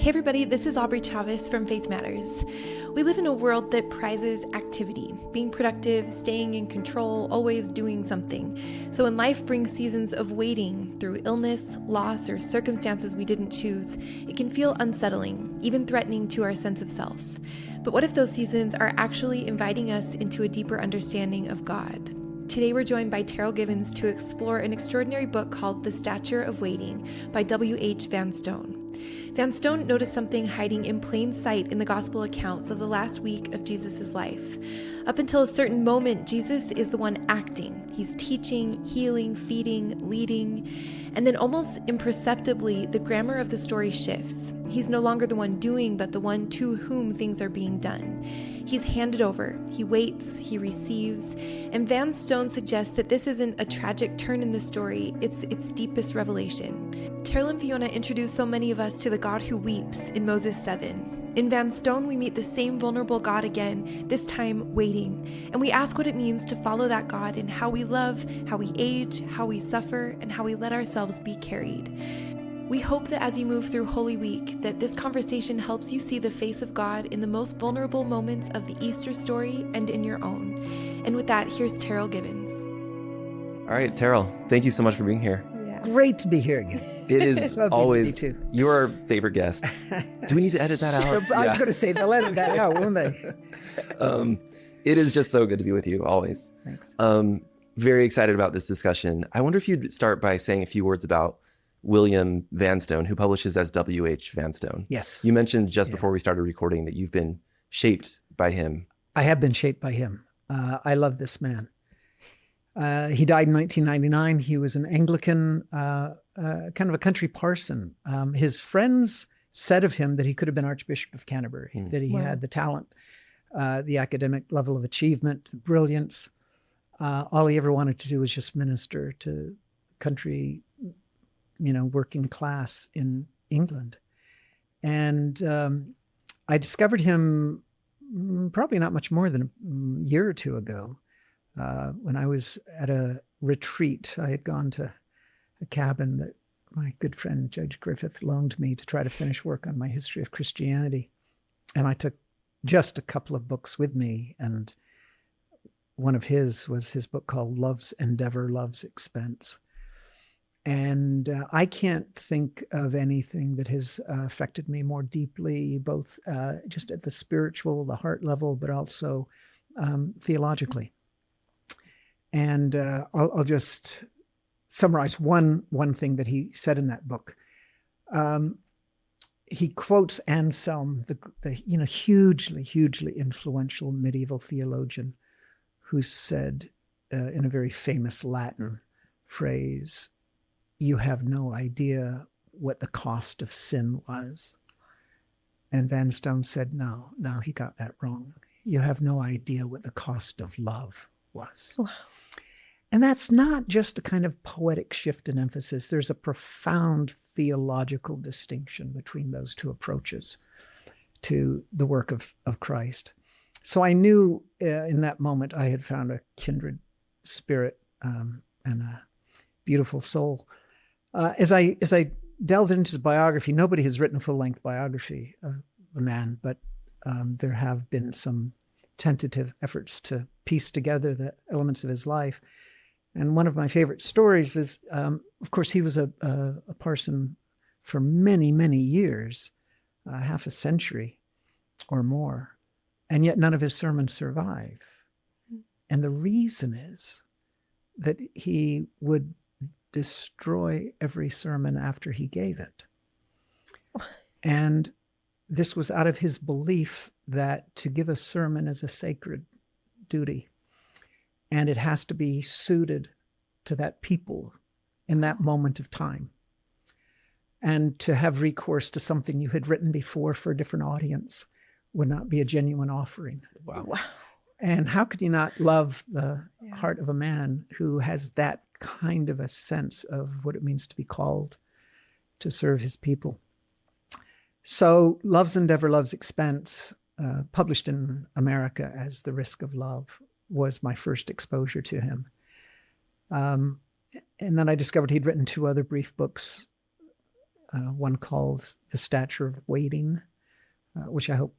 Hey everybody, this is Aubrey Chavez from Faith Matters. We live in a world that prizes activity, being productive, staying in control, always doing something. So when life brings seasons of waiting through illness, loss, or circumstances we didn't choose, it can feel unsettling, even threatening to our sense of self. But what if those seasons are actually inviting us into a deeper understanding of God? Today we're joined by Terryl Givens to explore an extraordinary book called The Stature of Waiting by W.H. Vanstone. Vanstone noticed something hiding in plain sight in the gospel accounts of the last week of Jesus' life. Up until a certain moment, Jesus is the one acting. He's teaching, healing, feeding, leading, and then almost imperceptibly, the grammar of the story shifts. He's no longer the one doing, but the one to whom things are being done. He's handed over, he waits, he receives, and Vanstone suggests that this isn't a tragic turn in the story, it's its deepest revelation. Terryl and Fiona introduced so many of us to the God who weeps in Moses 7. In Vanstone, we meet the same vulnerable God again, this time waiting, and we ask what it means to follow that God in how we love, how we age, how we suffer, and how we let ourselves be carried. We hope that as you move through Holy Week, that this conversation helps you see the face of God in the most vulnerable moments of the Easter story and in your own. And with that, here's Terryl Givens. All right, Terryl, thank you so much for being here. Great to be here again. It is always too. your favorite guest. Do we need to edit that out? I was going to say, they'll edit that out, won't they? It is just so good to be with you, always. Thanks. Very excited about this discussion. I wonder if you'd start by saying a few words about William Vanstone, who publishes as W.H. Vanstone. Yes. You mentioned just before we started recording that you've been shaped by him. I have been shaped by him. I love this man. He died in 1999. He was an Anglican, kind of a country parson. His friends said of him that he could have been Archbishop of Canterbury, that he had the talent, the academic level of achievement, the brilliance. All he ever wanted to do was just minister to country, working class in England. And I discovered him probably not much more than a year or two ago. When I was at a retreat, I had gone to a cabin that my good friend Judge Griffith loaned me to try to finish work on my history of Christianity. And I took just a couple of books with me, and one of his was his book called Love's Endeavor, Love's Expense. And I can't think of anything that has affected me more deeply, both just at the spiritual, the heart level, but also theologically. And I'll just summarize one thing that he said in that book. He quotes Anselm, the hugely influential medieval theologian, who said in a very famous Latin phrase, "You have no idea what the cost of sin was." And Vanstone said, no, he got that wrong. You have no idea what the cost of love was. Wow. And that's not just a kind of poetic shift in emphasis. There's a profound theological distinction between those two approaches to the work of Christ. So I knew in that moment I had found a kindred spirit and a beautiful soul. As I delved into his biography, nobody has written a full-length biography of the man, but there have been some tentative efforts to piece together the elements of his life. And one of my favorite stories is, of course, he was a parson for many, many years, half a century or more, and yet none of his sermons survive. And the reason is that he would destroy every sermon after he gave it. And this was out of his belief that to give a sermon is a sacred duty. And it has to be suited to that people in that moment of time. And to have recourse to something you had written before for a different audience would not be a genuine offering. Wow. And how could you not love the heart of a man who has that kind of a sense of what it means to be called to serve his people? So Love's Endeavor, Love's Expense, published in America as The Risk of Love, was my first exposure to him. And then I discovered he'd written two other brief books one called The Stature of Waiting, which I hope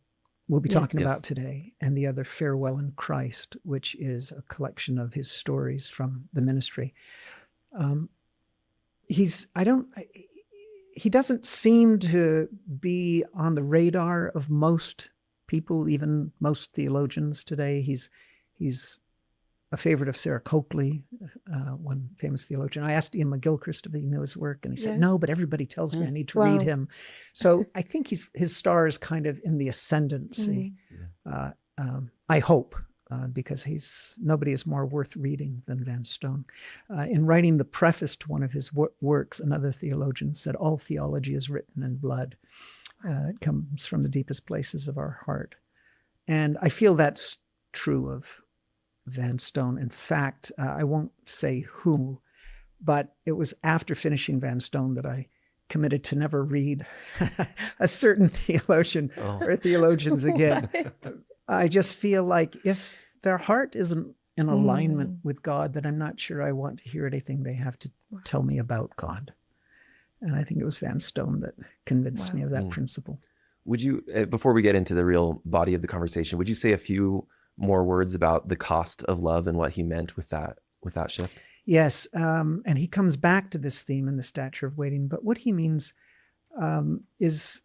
we'll be talking about today, and the other Farewell in Christ, which is a collection of his stories from the ministry. He doesn't seem to be on the radar of most people, even most theologians today. He's a favorite of Sarah Coakley, one famous theologian. I asked Ian McGilchrist if he knew his work, and he said, no, but everybody tells me I need to read him. So I think his star is kind of in the ascendancy. I hope, because nobody is more worth reading than Vanstone. In writing the preface to one of his works, another theologian said, all theology is written in blood. It comes from the deepest places of our heart. And I feel that's true of Vanstone. In fact, I won't say who, but it was after finishing Vanstone that I committed to never read a certain theologian or theologians again. I just feel like if their heart isn't in alignment with God, then I'm not sure I want to hear anything they have to tell me about God. And I think it was Vanstone that convinced me of that principle. Would you, before we get into the real body of the conversation, would you say a few more words about the cost of love and what he meant with that shift? Yes, and he comes back to this theme in The Stature of Waiting, but what he means is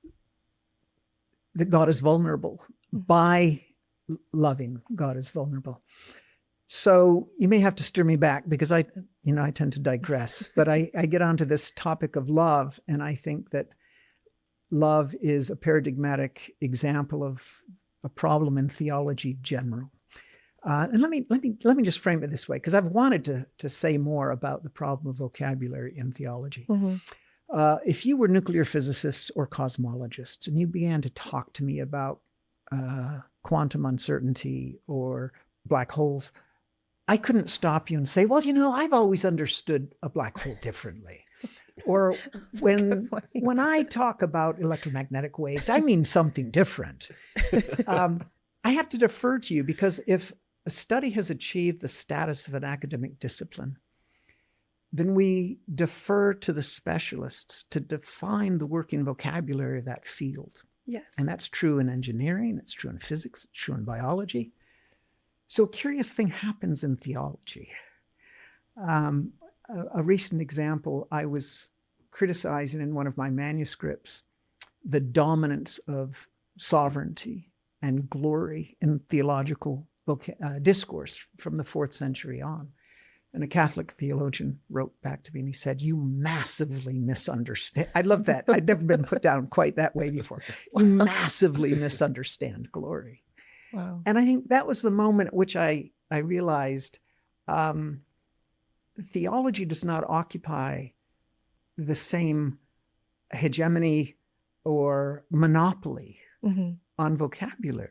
that God is vulnerable. By loving, God is vulnerable. So you may have to steer me back because I tend to digress, but I get onto this topic of love, and I think that love is a paradigmatic example of a problem in theology general. And let me just frame it this way, because I've wanted to say more about the problem of vocabulary in theology. If you were nuclear physicists or cosmologists and you began to talk to me about quantum uncertainty or black holes, I couldn't stop you and say, well, I've always understood a black hole differently. Or when I talk about electromagnetic waves, I mean something different. I have to defer to you, because if a study has achieved the status of an academic discipline, then we defer to the specialists to define the working vocabulary of that field. Yes. And that's true in engineering, it's true in physics, it's true in biology. So a curious thing happens in theology. A recent example, I was criticizing in one of my manuscripts the dominance of sovereignty and glory in theological discourse from the 4th century on. And a Catholic theologian wrote back to me and he said, you massively misunderstand. I love that. I'd never been put down quite that way before. You massively misunderstand glory. Wow. And I think that was the moment at which I realized theology does not occupy the same hegemony or monopoly on vocabulary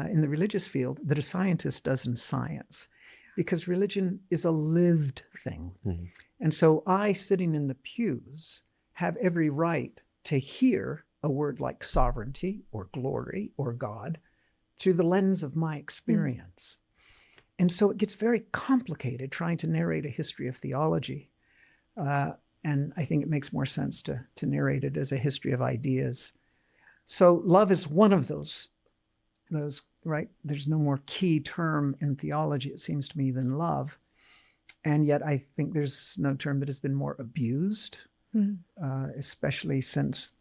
in the religious field that a scientist does in science, because religion is a lived thing. And so I, sitting in the pews, have every right to hear a word like sovereignty or glory or God through the lens of my experience. And so it gets very complicated trying to narrate a history of theology. And I think it makes more sense to narrate it as a history of ideas. So love is one of those, right? There's no more key term in theology, it seems to me, than love. And yet I think there's no term that has been more abused, especially since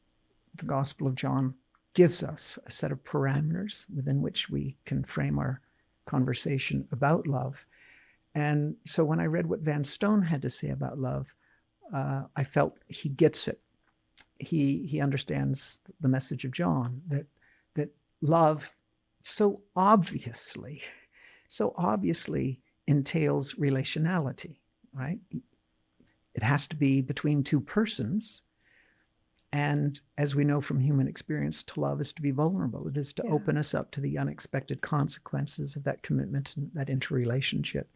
the Gospel of John gives us a set of parameters within which we can frame our conversation about love. And so when I read what Vanstone had to say about love, I felt he gets it. He understands the message of John, that love so obviously entails relationality, right? It has to be between two persons. And as we know from human experience, to love is to be vulnerable. It is to open us up to the unexpected consequences of that commitment and that interrelationship.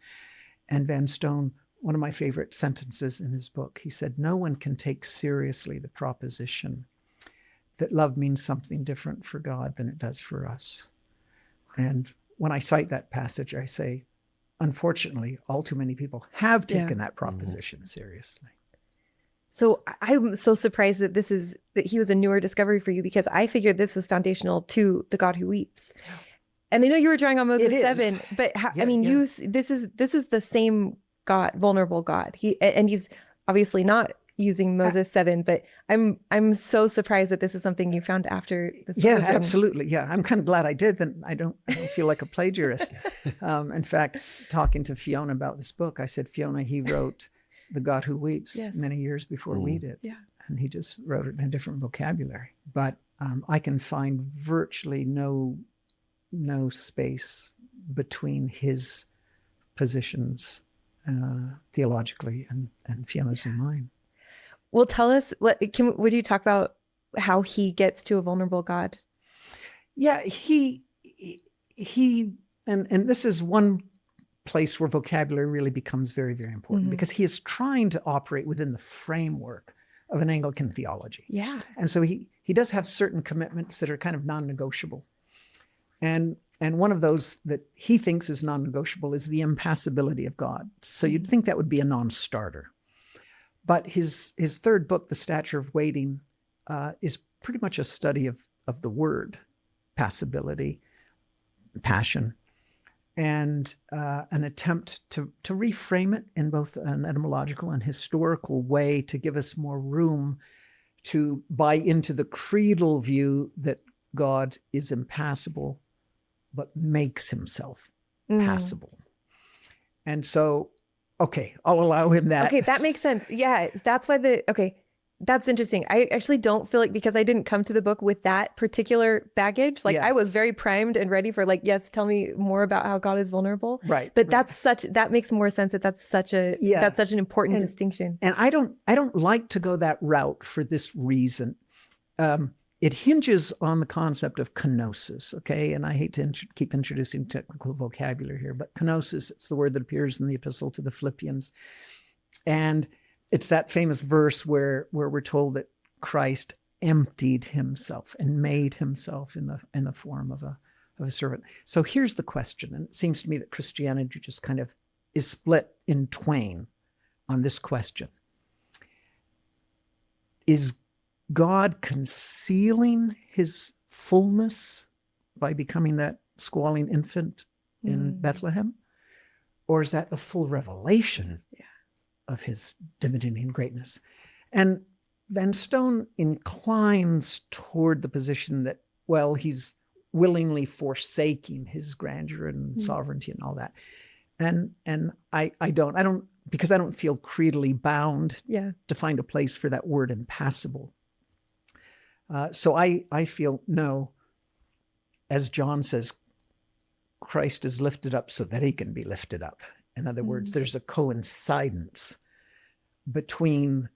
And Vanstone, one of my favorite sentences in his book, he said, no one can take seriously the proposition that love means something different for God than it does for us. And when I cite that passage, I say, unfortunately, all too many people have taken that proposition seriously. So I'm so surprised that that he was a newer discovery for you, because I figured this was foundational to the God Who Weeps. And I know you were drawing on Moses 7, but this is the same God, vulnerable God. He's obviously not using Moses 7, but I'm so surprised that this is something you found after this. Yeah, absolutely. Yeah, I'm kind of glad I did. Then I don't feel like a plagiarist. In fact, talking to Fiona about this book, I said, Fiona, he wrote The God Who Weeps many years before we did. Yeah. And he just wrote it in a different vocabulary. But I can find virtually no space between his positions theologically and Fiona's and mine. Well, tell us, would you talk about how he gets to a vulnerable God? Yeah, he and this is one place where vocabulary really becomes very, very important, because he is trying to operate within the framework of an Anglican theology. Yeah. And so he does have certain commitments that are kind of non-negotiable. And one of those that he thinks is non-negotiable is the impassibility of God. So you'd think that would be a non-starter. But his third book, The Stature of Waiting, is pretty much a study of the word, passibility, passion, and an attempt to reframe it in both an etymological and historical way to give us more room to buy into the creedal view that God is impassible, but makes himself passible. And so, okay, I'll allow him that. Okay, that makes sense. Yeah, that's why that's interesting. I actually don't feel like, because I didn't come to the book with that particular baggage. Like I was very primed and ready for yes, tell me more about how God is vulnerable. Right. But that makes more sense that's such an important distinction. And I don't like to go that route for this reason. It hinges on the concept of kenosis, okay? And I hate to keep introducing technical vocabulary here, but kenosis, it's the word that appears in the epistle to the Philippians. And it's that famous verse where we're told that Christ emptied himself and made himself in the form of a servant. So here's the question, and it seems to me that Christianity just kind of is split in twain on this question. Is God concealing his fullness by becoming that squalling infant in Bethlehem? Or is that the full revelation of his divinity and greatness? And Vanstone inclines toward the position that, well, he's willingly forsaking his grandeur and sovereignty and all that. And I don't, because I don't feel creedally bound to find a place for that word impassible. So I feel, no, as John says, Christ is lifted up so that he can be lifted up. In other words, there's a coincidence between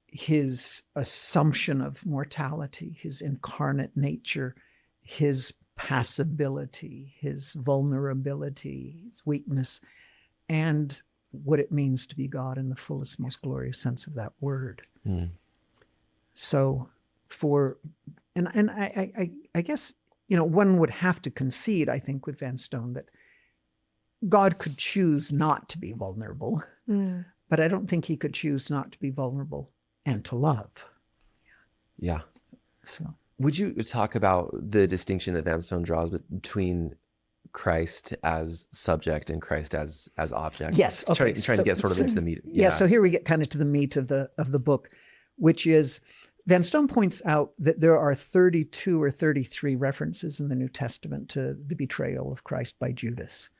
his assumption of mortality, his incarnate nature, his passibility, his vulnerability, his weakness, and what it means to be God in the fullest, most glorious sense of that word. So I guess, one would have to concede, I think, with Vanstone that God could choose not to be vulnerable, but I don't think he could choose not to be vulnerable and to love. Yeah. So would you talk about the distinction that Vanstone draws between Christ as subject and Christ as object? Yes. Okay. Trying to get sort of into the meat. Yeah. So here we get kind of to the meat of the book, which is, Vanstone points out that there are 32 or 33 references in the New Testament to the betrayal of Christ by Judas.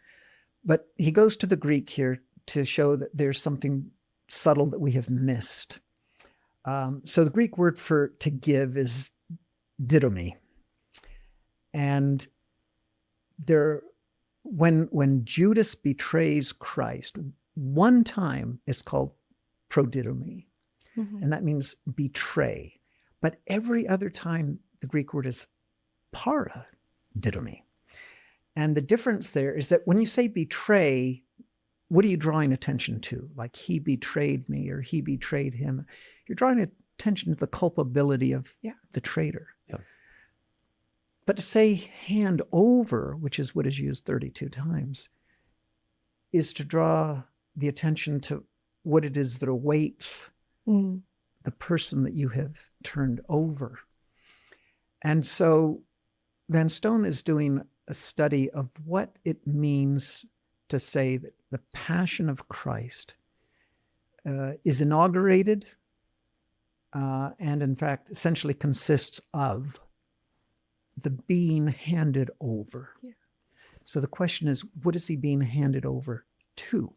But he goes to the Greek here to show that there's something subtle that we have missed. So the Greek word for to give is didomi. And when Judas betrays Christ, one time it's called prodidomi. And that means betray. But every other time, the Greek word is paradidomi. And the difference there is that when you say betray, what are you drawing attention to? Like, he betrayed me or he betrayed him. You're drawing attention to the culpability of the traitor. Yeah. But to say hand over, which is what is used 32 times, is to draw the attention to what it is that awaits the person that you have turned over. And so Vanstone is doing a study of what it means to say that the passion of Christ is inaugurated and in fact essentially consists of the being handed over. Yeah. So the question is, what is he being handed over to?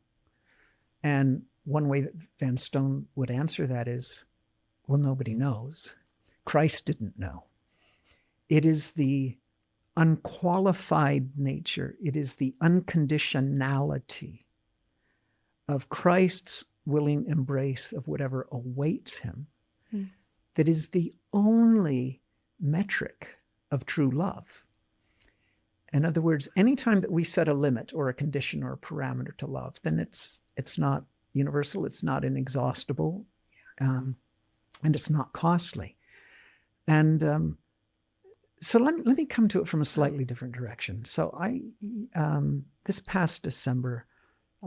And one way that Vanstone would answer that is, well, nobody knows. Christ didn't know. It is the unqualified nature. It is the unconditionality of Christ's willing embrace of whatever awaits him that is the only metric of true love. In other words, anytime that we set a limit or a condition or a parameter to love, then it's not universal, it's not inexhaustible, and it's not costly. And so let me come to it from a slightly different direction. So this past December,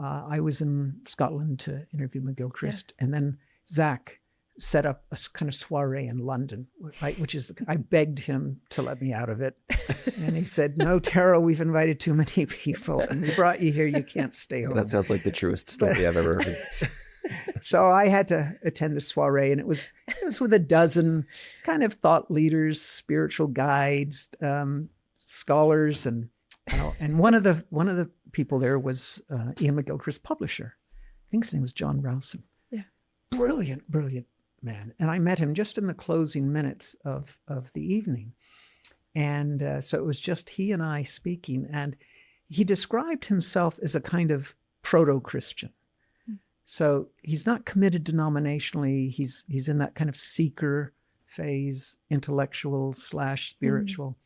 I was in Scotland to interview McGilchrist, and then Zach set up a kind of soiree in London, right? Which is, I begged him to let me out of it. And he said, no, Terryl, we've invited too many people and we brought you here. You can't stay home. That sounds like the truest story I've ever heard. So I had to attend the soiree, and it was with a dozen kind of thought leaders, spiritual guides, scholars, and one of the people there was Ian McGilchrist's publisher. I think his name was John Rowson. Yeah, brilliant man. And I met him just in the closing minutes of the evening, and so it was just he and I speaking. And he described himself as a kind of proto-Christian. So he's not committed denominationally. He's in that kind of seeker phase, intellectual / spiritual.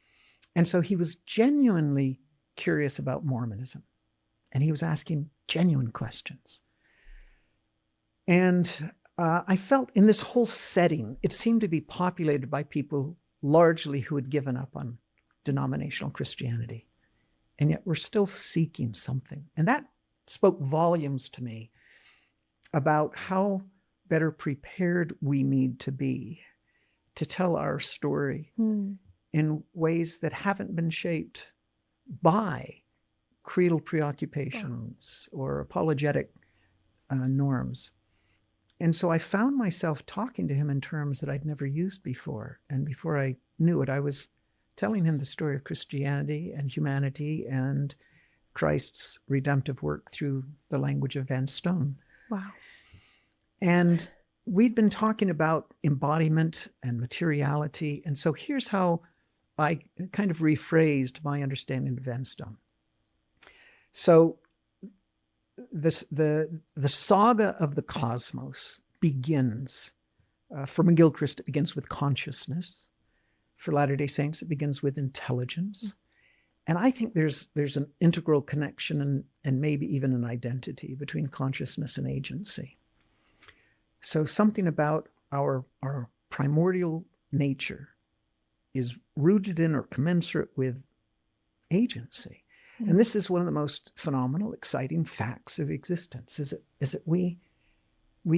And so he was genuinely curious about Mormonism. And he was asking genuine questions. And I felt in this whole setting, it seemed to be populated by people largely who had given up on denominational Christianity. And yet we're still seeking something. And that spoke volumes to me about how better prepared we need to be to tell our story in ways that haven't been shaped by creedal preoccupations or apologetic norms. And so I found myself talking to him in terms that I'd never used before. And before I knew it, I was telling him the story of Christianity and humanity and Christ's redemptive work through the language of Vanstone. Wow. And we'd been talking about embodiment and materiality. And so here's how I kind of rephrased my understanding of Vanstone. So the saga of the cosmos begins, for McGilchrist, it begins with consciousness. For Latter-day Saints, it begins with intelligence. And I think there's an integral connection and maybe even an identity between consciousness and agency. So something about our primordial nature is rooted in or commensurate with agency. And this is one of the most phenomenal, exciting facts of existence, is that we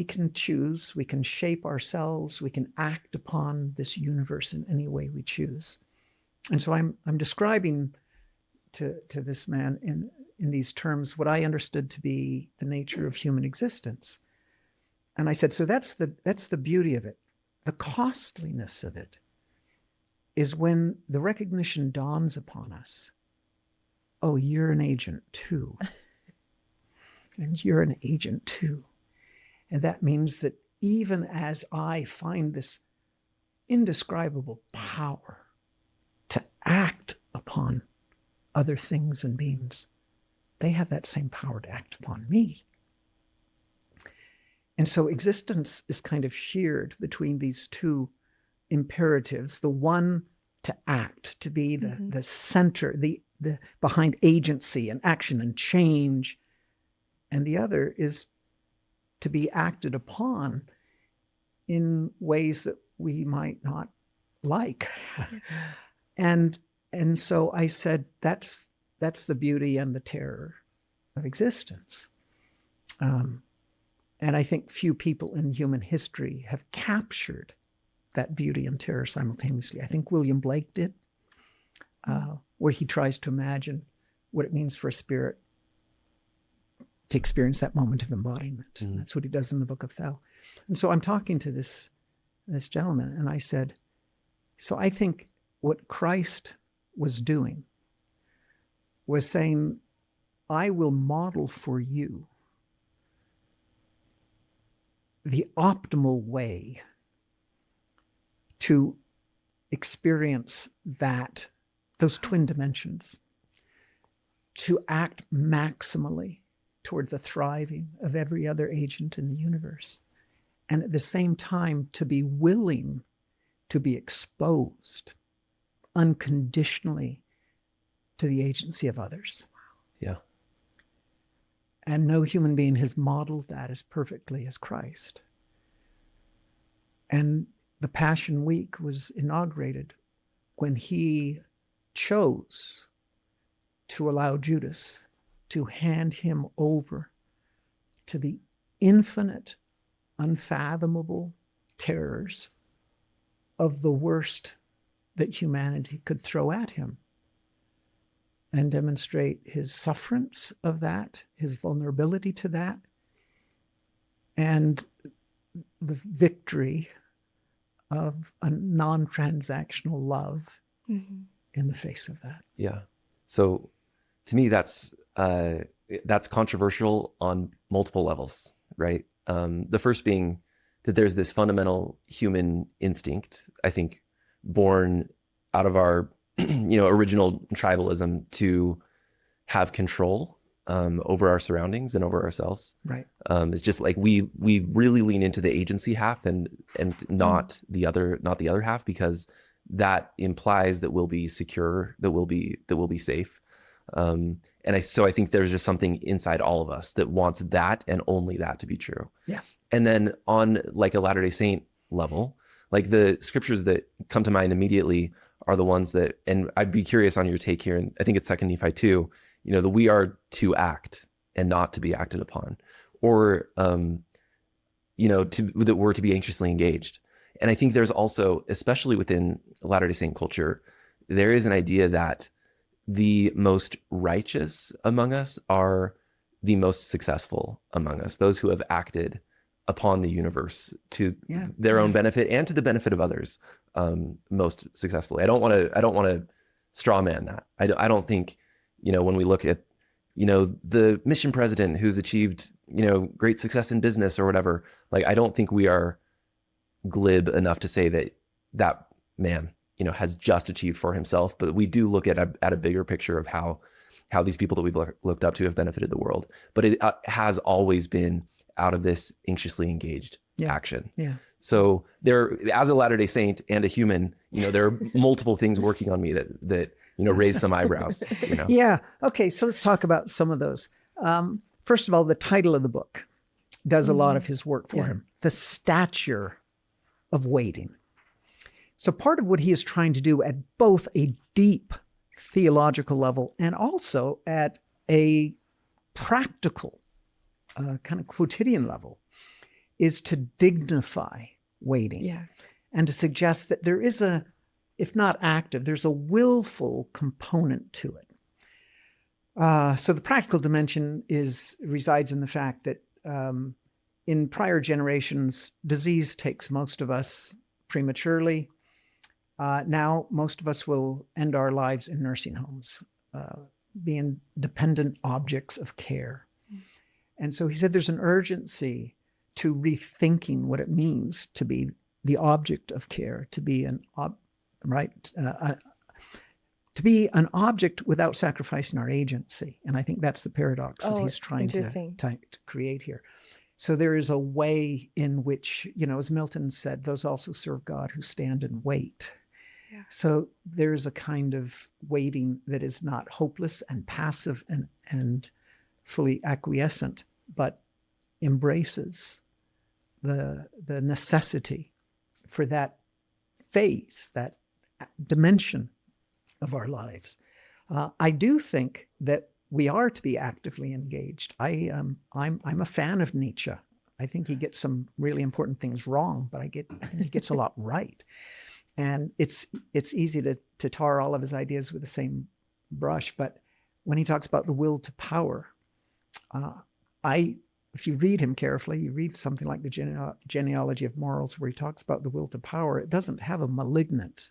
can choose, we can shape ourselves, we can act upon this universe in any way we choose. And so I'm describing to this man in these terms what I understood to be the nature of human existence. And I said, so that's the beauty of it. The costliness of it is when the recognition dawns upon us, oh, you're an agent too. And you're an agent too. And that means that even as I find this indescribable power to act upon other things and beings, they have that same power to act upon me. And so existence is kind of sheared between these two imperatives, the one to act, to be the center, the behind agency and action and change, and the other is to be acted upon in ways that we might not like. And so I said, that's the beauty and the terror of existence. And I think few people in human history have captured that beauty and terror simultaneously. I think William Blake did, where he tries to imagine what it means for a spirit to experience that moment of embodiment. Mm. That's what he does in the Book of Thel. And so I'm talking to this gentleman, and I said, so I think what Christ was doing was saying, I will model for you the optimal way to experience those twin dimensions, to act maximally toward the thriving of every other agent in the universe, and at the same time to be willing to be exposed unconditionally to the agency of others. Yeah. And no human being has modeled that as perfectly as Christ. And the Passion Week was inaugurated when he chose to allow Judas to hand him over to the infinite, unfathomable terrors of the worst that humanity could throw at him, and demonstrate his sufferance of that, his vulnerability to that, and the victory of a non-transactional love in the face of that. Yeah. So to me, that's controversial on multiple levels, right? The first being that there's this fundamental human instinct, I think, born out of our original tribalism to have control over our surroundings and over ourselves. Right. It's just like we really lean into the agency half and not the other half, because that implies that we'll be secure, that we'll be safe. So I think there's just something inside all of us that wants that and only that to be true. Yeah. And then on like a Latter-day Saint level, like the scriptures that come to mind immediately are the ones that, and I'd be curious on your take here, and I think it's 2 Nephi 2, that we are to act and not to be acted upon, or, that we're to be anxiously engaged. And I think there's also, especially within Latter-day Saint culture, there is an idea that the most righteous among us are the most successful among us, those who have acted upon the universe to their own benefit and to the benefit of others, most successfully. I don't want to straw man that. I don't think, when we look at, the mission president who's achieved, great success in business or whatever, like, I don't think we are glib enough to say that man, has just achieved for himself, but we do look at a bigger picture of how these people that we've looked up to have benefited the world. But it has always been out of this anxiously engaged action. Yeah. So there, as a Latter-day Saint and a human, there are multiple things working on me that raise some eyebrows. Yeah. Okay. So let's talk about some of those. First of all, the title of the book does a lot of his work for him. The Stature of Waiting. So part of what he is trying to do at both a deep theological level and also at a practical kind of quotidian level is to dignify waiting and to suggest that there is if not active, there's a willful component to it. So the practical dimension resides in the fact that in prior generations, disease takes most of us prematurely. Now, most of us will end our lives in nursing homes, being dependent objects of care. And so he said there's an urgency to rethinking what it means to be the object of care, to be to be an object without sacrificing our agency. And I think that's the paradox that he's trying to create here. So there is a way in which, as Milton said, those also serve God who stand and wait. Yeah. So there's a kind of waiting that is not hopeless and passive and fully acquiescent, but embraces the necessity for that phase, that dimension of our lives. I do think that we are to be actively engaged. I'm a fan of Nietzsche. I think he gets some really important things wrong, but I think he gets a lot right. And it's easy to tar all of his ideas with the same brush. But when he talks about the will to power, if you read him carefully, you read something like the Genealogy of Morals, where he talks about the will to power, it doesn't have a malignant,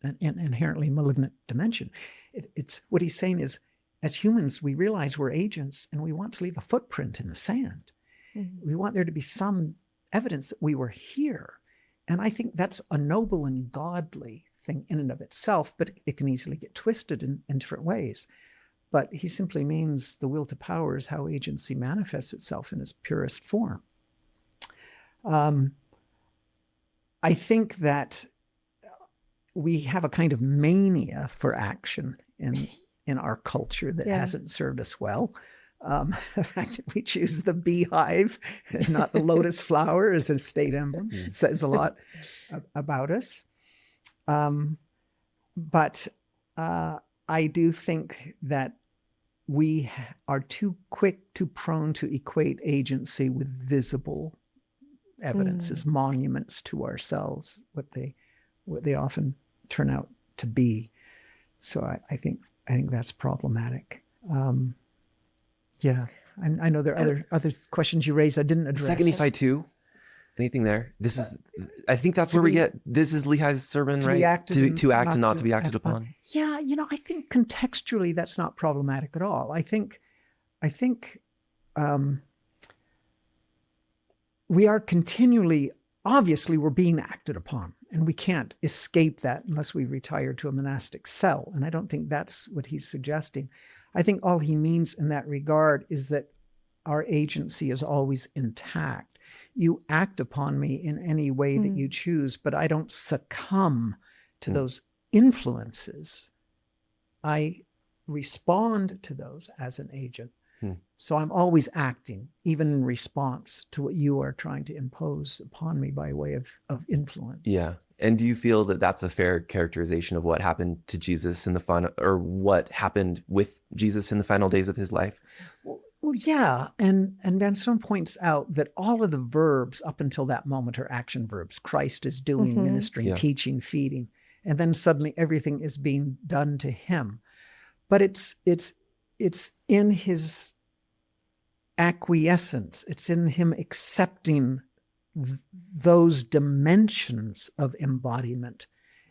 an inherently malignant dimension. It's what he's saying is, as humans, we realize we're agents and we want to leave a footprint in the sand. Mm-hmm. We want there to be some evidence that we were here. And I think that's a noble and godly thing in and of itself, but it can easily get twisted in different ways. But he simply means the will to power is how agency manifests itself in its purest form. I think that we have a kind of mania for action in our culture that hasn't served us well. The fact that we choose the beehive and not the lotus flower as a state emblem says a lot about us. But I do think that we are too prone to equate agency with visible evidence as monuments to ourselves, what they often turn out to be. So I think that's problematic. I know there are other questions you raised I didn't address. Second Nephi 2, anything there? This is, I think that's where we get, this is Lehi's sermon, right? To act and not to be acted upon. Yeah, I think contextually that's not problematic at all. I think we are continually, obviously we're being acted upon, and we can't escape that unless we retire to a monastic cell. And I don't think that's what he's suggesting. I think all he means in that regard is that our agency is always intact. You act upon me in any way that you choose, but I don't succumb to those influences. I respond to those as an agent. So I'm always acting, even in response to what you are trying to impose upon me by way of influence. Yeah. And do you feel that that's a fair characterization of what happened to Jesus in the final, or what happened with Jesus in the final days of his life? Well, yeah. And Vanstone points out that all of the verbs up until that moment are action verbs. Christ is doing, ministering, teaching, feeding. And then suddenly everything is being done to him. But it's in his acquiescence. It's in him accepting those dimensions of embodiment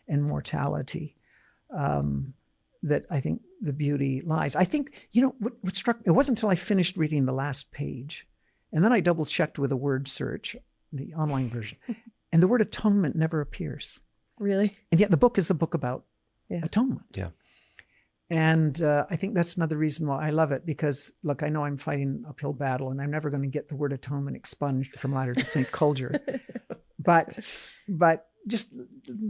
and mortality that I think the beauty lies. I think, what struck me, it wasn't until I finished reading the last page, and then I double checked with a word search, the online version, and the word atonement never appears. Really? And yet the book is a book about atonement. Yeah. And I think that's another reason why I love it, because, look, I know I'm fighting an uphill battle and I'm never going to get the word atonement expunged from Latter-day Saint culture. But just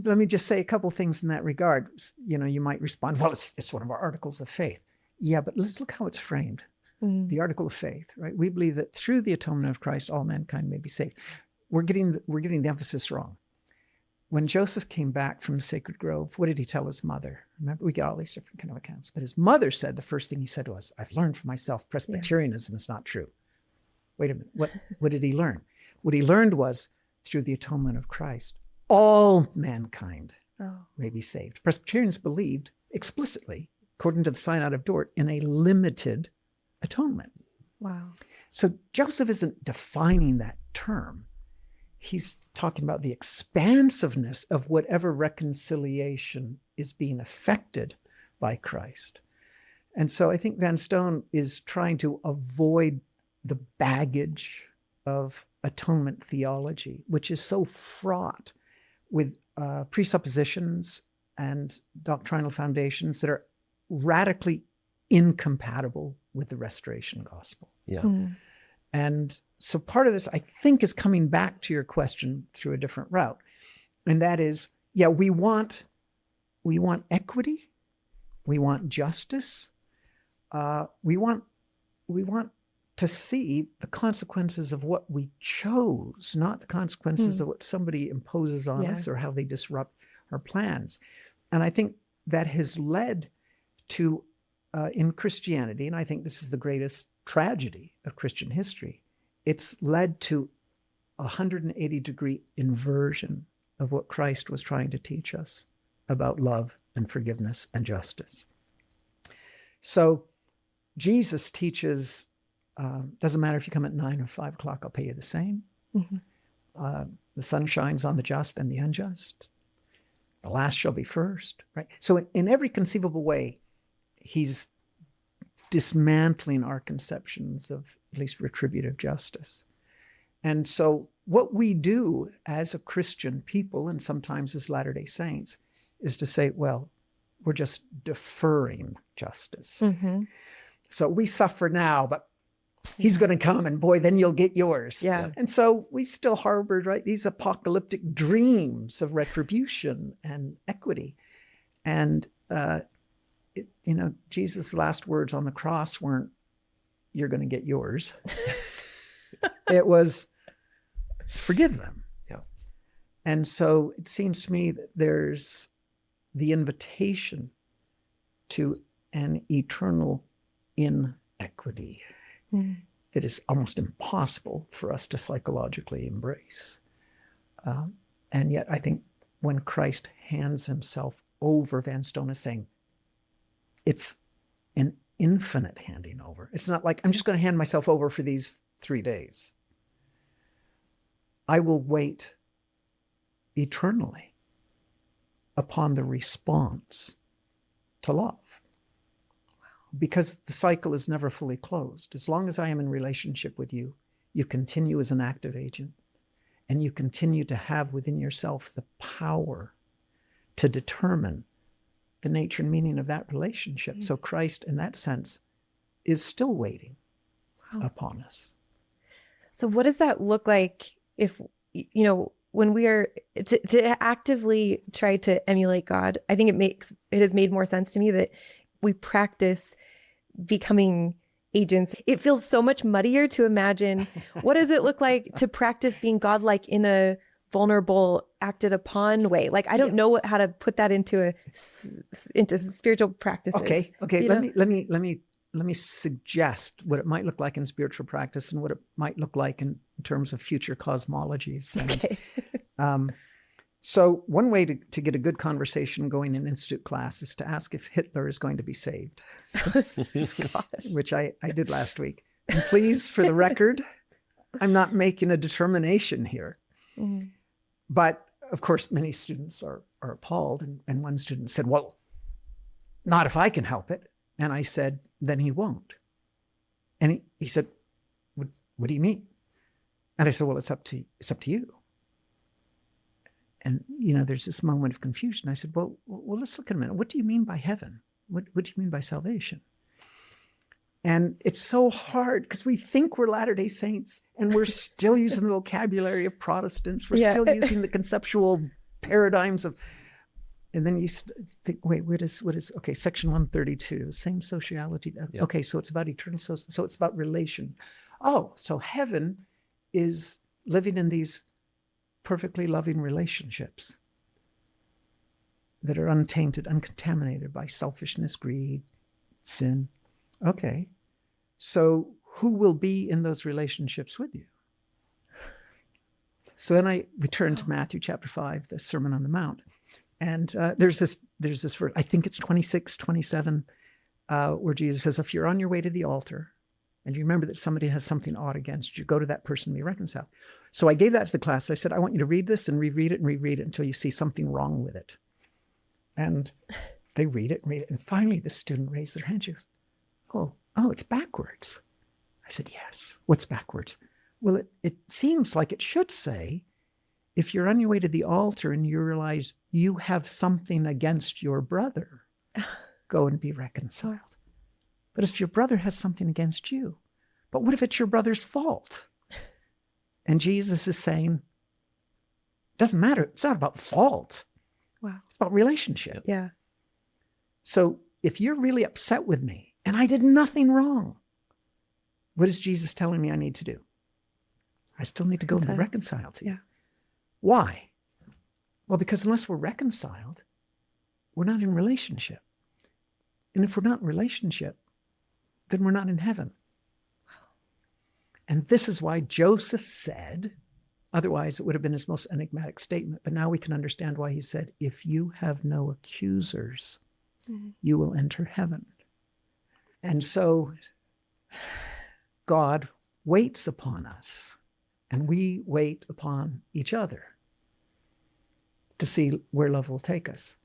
let me just say a couple things in that regard. You might respond, well, it's one of our articles of faith. Yeah, but let's look how it's framed. The article of faith, right? We believe that through the atonement of Christ, all mankind may be saved. We're getting the emphasis wrong. When Joseph came back from the Sacred Grove, what did he tell his mother? Remember, we get all these different kind of accounts. But his mother said the first thing he said was, I've learned for myself Presbyterianism is not true. Wait a minute. What did he learn? What he learned was, through the atonement of Christ, all mankind may be saved. Presbyterians believed explicitly, according to the Synod of Dort, in a limited atonement. Wow. So Joseph isn't defining that term. He's talking about the expansiveness of whatever reconciliation is being affected by Christ. And so I think Vanstone is trying to avoid the baggage of atonement theology, which is so fraught with presuppositions and doctrinal foundations that are radically incompatible with the restoration gospel. Yeah. And so part of this, I think, is coming back to your question through a different route. And that is, we want equity. We want justice. We want to see the consequences of what we chose, not the consequences of what somebody imposes on us or how they disrupt our plans. And I think that has led to, in Christianity, and I think this is the greatest tragedy of Christian history, it's led to a 180-degree inversion of what Christ was trying to teach us about love and forgiveness and justice. So Jesus teaches, doesn't matter if you come at 9 or 5 o'clock, I'll pay you the same. The sun shines on the just and the unjust. The last shall be first, right? So in every conceivable way, he's dismantling our conceptions of at least retributive justice. And so what we do as a Christian people, and sometimes as Latter-day Saints, is to say, well, we're just deferring justice. So we suffer now, but he's going to come and boy, then you'll get yours. Yeah. And so we still harbor, right, these apocalyptic dreams of retribution and equity. And, Jesus' last words on the cross weren't, you're going to get yours. It was, forgive them. Yeah. And so it seems to me that there's the invitation to an eternal inequity. It is almost impossible for us to psychologically embrace. And yet I think when Christ hands himself over, Vanstone is saying, it's an infinite handing over. It's not like, I'm just going to hand myself over for these 3 days. I will wait eternally upon the response to love. Because the cycle is never fully closed. As long as I am in relationship with you, you continue as an active agent, and you continue to have within yourself the power to determine the nature and meaning of that relationship. So Christ, in that sense, is still waiting upon us. So what does that look like if, when we are to actively try to emulate God? I think it has made more sense to me that we practice becoming agents. It feels so much muddier to imagine what does it look like to practice being godlike in a vulnerable, acted upon way. Like I don't know how to put that into spiritual practices. Okay. Let me suggest what it might look like in spiritual practice and what it might look like in terms of future cosmologies. And, Okay. So one way to get a good conversation going in institute class is to ask if Hitler is going to be saved, which I did last week. And please, for the record, I'm not making a determination here. But of course, many students are appalled. And one student said, well, not if I can help it. And I said, then he won't. And he said, what do you mean? And I said, well, it's up to you. And, there's this moment of confusion. I said, well, let's look at a minute. What do you mean by heaven? What do you mean by salvation? And it's so hard because we think we're Latter-day Saints and we're still using the vocabulary of Protestants. We're still using the conceptual paradigms of, and then you think, wait, what is, okay, section 132, same sociality. Okay, so it's about eternal, so it's about relation. Oh, so heaven is living in these perfectly loving relationships that are untainted, uncontaminated by selfishness, greed, sin. Okay, so who will be in those relationships with you? So then I return to Matthew chapter 5, the Sermon on the Mount. And there's this verse, I think it's 26, 27, where Jesus says, if you're on your way to the altar and you remember that somebody has something odd against you, go to that person and be reconciled. So I gave that to the class. I said, I want you to read this and reread it until you see something wrong with it. And they read it. And finally, the student raised their hand. She goes, oh, it's backwards. I said, yes. What's backwards? Well, it seems like it should say, if you're on your way to the altar and you realize you have something against your brother, go and be reconciled. But if your brother has something against you, but what if it's your brother's fault? And Jesus is saying, it doesn't matter. It's not about fault. Wow. It's about relationship. Yeah. So if you're really upset with me and I did nothing wrong, what is Jesus telling me I need to do? I still need to go and be reconciled to you. Yeah. Why? Well, because unless we're reconciled, we're not in relationship. And if we're not in relationship, then we're not in heaven. And this is why Joseph said, otherwise it would have been his most enigmatic statement, but now we can understand why he said, if you have no accusers, you will enter heaven. And so God waits upon us, and we wait upon each other to see where love will take us.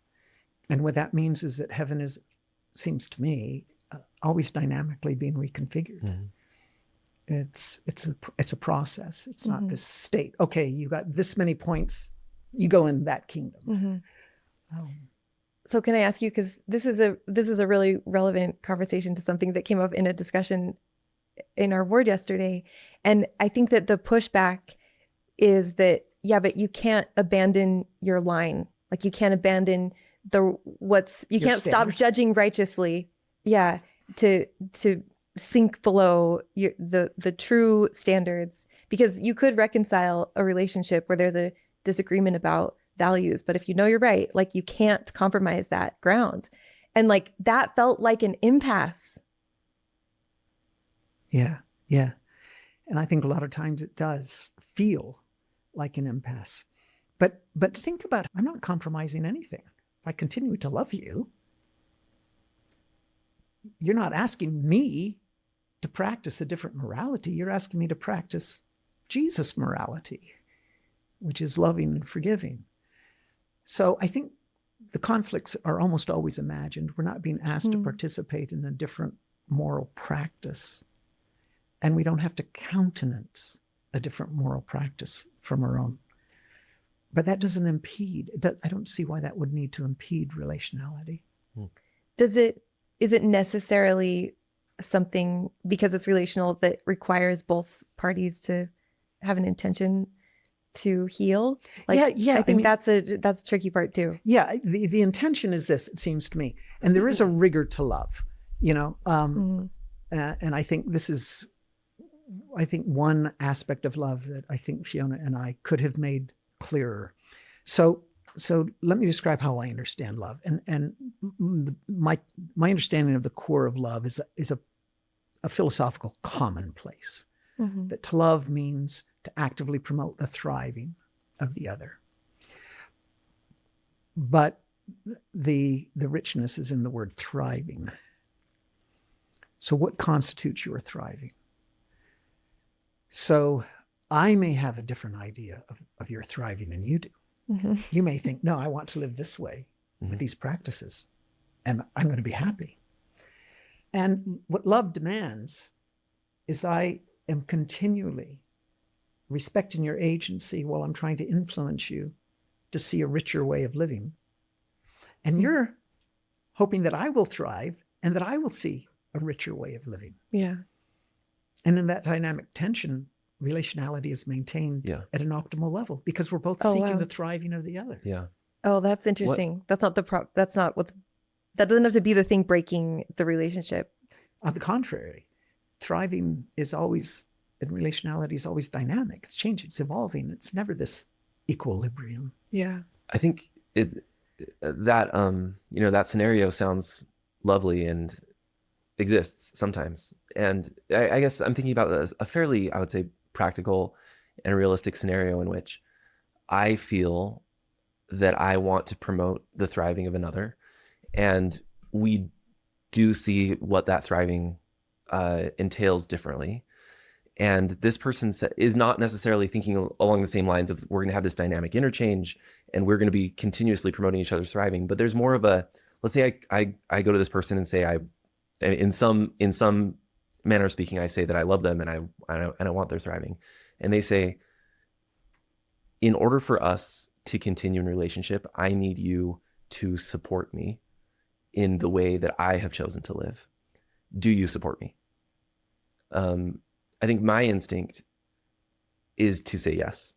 And what that means is that heaven is, seems to me, always dynamically being reconfigured. Mm-hmm. It's a process. It's not this state. Okay, you got this many points, you go in that kingdom. Mm-hmm. So can I ask you, because this is a really relevant conversation to something that came up in a discussion in our ward yesterday, and I think that the pushback is that, yeah, but you can't abandon your line. Like, you can't abandon you can't stop judging righteously. Yeah, to sink below the true standards, because you could reconcile a relationship where there's a disagreement about values, but if you know you're right, like, you can't compromise that ground. And like, that felt like an impasse. Yeah. And I think a lot of times it does feel like an impasse. But think about it. I'm not compromising anything. If I continue to love you, you're not asking me to practice a different morality. You're asking me to practice Jesus' morality, which is loving and forgiving. So I think the conflicts are almost always imagined. We're not being asked to participate in a different moral practice. And we don't have to countenance a different moral practice from our own. But that doesn't impede. I don't see why that would need to impede relationality. Is it necessarily something, because it's relational, that requires both parties to have an intention to heal? Like, yeah. I think that's a tricky part too. Yeah, the intention is this, it seems to me, and there is a rigor to love, and I think this is, one aspect of love that I think Fiona and I could have made clearer. So let me describe how I understand love, and my understanding of the core of love is a philosophical commonplace. That to love means to actively promote the thriving of the other. But the richness is in the word thriving. So what constitutes your thriving? So I may have a different idea of your thriving than you do. You may think, no, I want to live this way with these practices, and I'm going to be happy. And what love demands is I am continually respecting your agency while I'm trying to influence you to see a richer way of living. And you're hoping that I will thrive and that I will see a richer way of living. Yeah. And in that dynamic tension, relationality is maintained at an optimal level, because we're both seeking the thriving of the other. Yeah. Oh, that's interesting. That doesn't have to be the thing breaking the relationship. On the contrary, thriving is always, and relationality is always dynamic. It's changing, it's evolving. It's never this equilibrium. Yeah. I think that scenario sounds lovely and exists sometimes. And I guess I'm thinking about a fairly, I would say, practical and realistic scenario in which I feel that I want to promote the thriving of another, and we do see what that thriving entails differently. And this person is not necessarily thinking along the same lines of, we're going to have this dynamic interchange and we're going to be continuously promoting each other's thriving. But there's more of let's say I go to this person and say, in some manner of speaking, I say that I love them and I want their thriving. And they say, in order for us to continue in relationship, I need you to support me in the way that I have chosen to live. Do you support me? I think my instinct is to say yes,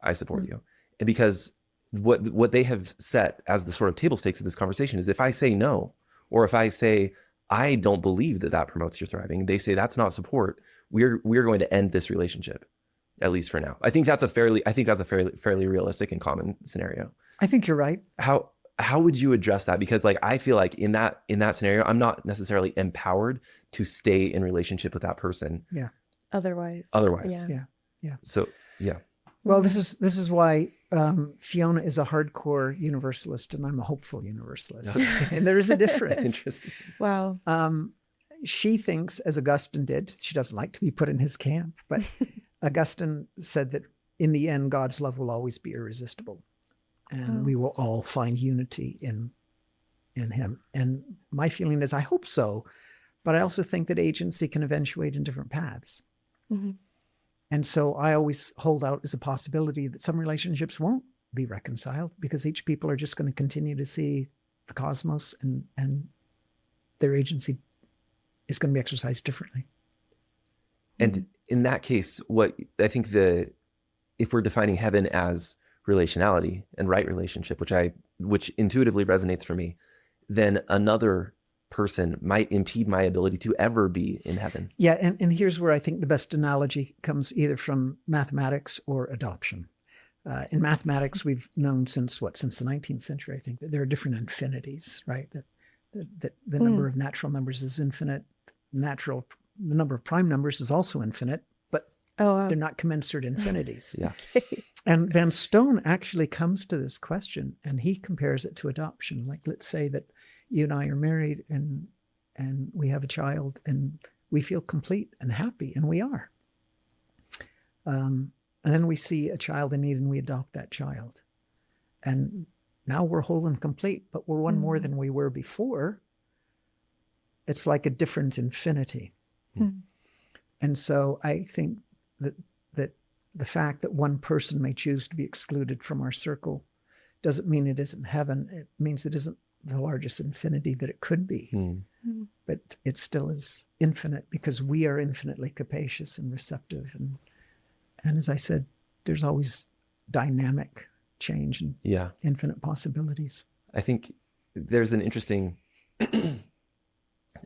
I support you. And because what they have set as the sort of table stakes of this conversation is, if I say no, or if I say I don't believe that promotes your thriving, they say that's not support. We're going to end this relationship, at least for now. I think that's a fairly realistic and common scenario. I think you're right. How would you address that? Because I feel like in that scenario, I'm not necessarily empowered to stay in relationship with that person. Yeah. Otherwise. Yeah. Yeah. So, yeah. Well, this is why Fiona is a hardcore universalist and I'm a hopeful universalist. And there is a difference. Interesting. Wow. She thinks, as Augustine did, she doesn't like to be put in his camp, but Augustine said that in the end, God's love will always be irresistible. And we will all find unity in him. And my feeling is, I hope so, but I also think that agency can eventuate in different paths. Mm-hmm. And so I always hold out as a possibility that some relationships won't be reconciled because each people are just going to continue to see the cosmos and their agency is going to be exercised differently. And in that case, what I think if we're defining heaven as relationality and right relationship, which intuitively resonates for me, then another person might impede my ability to ever be in heaven. Yeah, and here's where I think the best analogy comes either from mathematics or adoption. In mathematics, we've known since the 19th century, I think, that there are different infinities, right? That the number of natural numbers is infinite. The number of prime numbers is also infinite, but they're not commensurate infinities. Yeah. And Vanstone actually comes to this question and he compares it to adoption. Like, let's say that you and I are married and we have a child and we feel complete and happy, and we are. And then we see a child in need and we adopt that child. And now we're whole and complete, but we're one more than we were before. It's like a different infinity. And so I think that the fact that one person may choose to be excluded from our circle doesn't mean it isn't heaven. It means it isn't the largest infinity that it could be. But it still is infinite because we are infinitely capacious and receptive. And as I said, there's always dynamic change and infinite possibilities. I think there's an interesting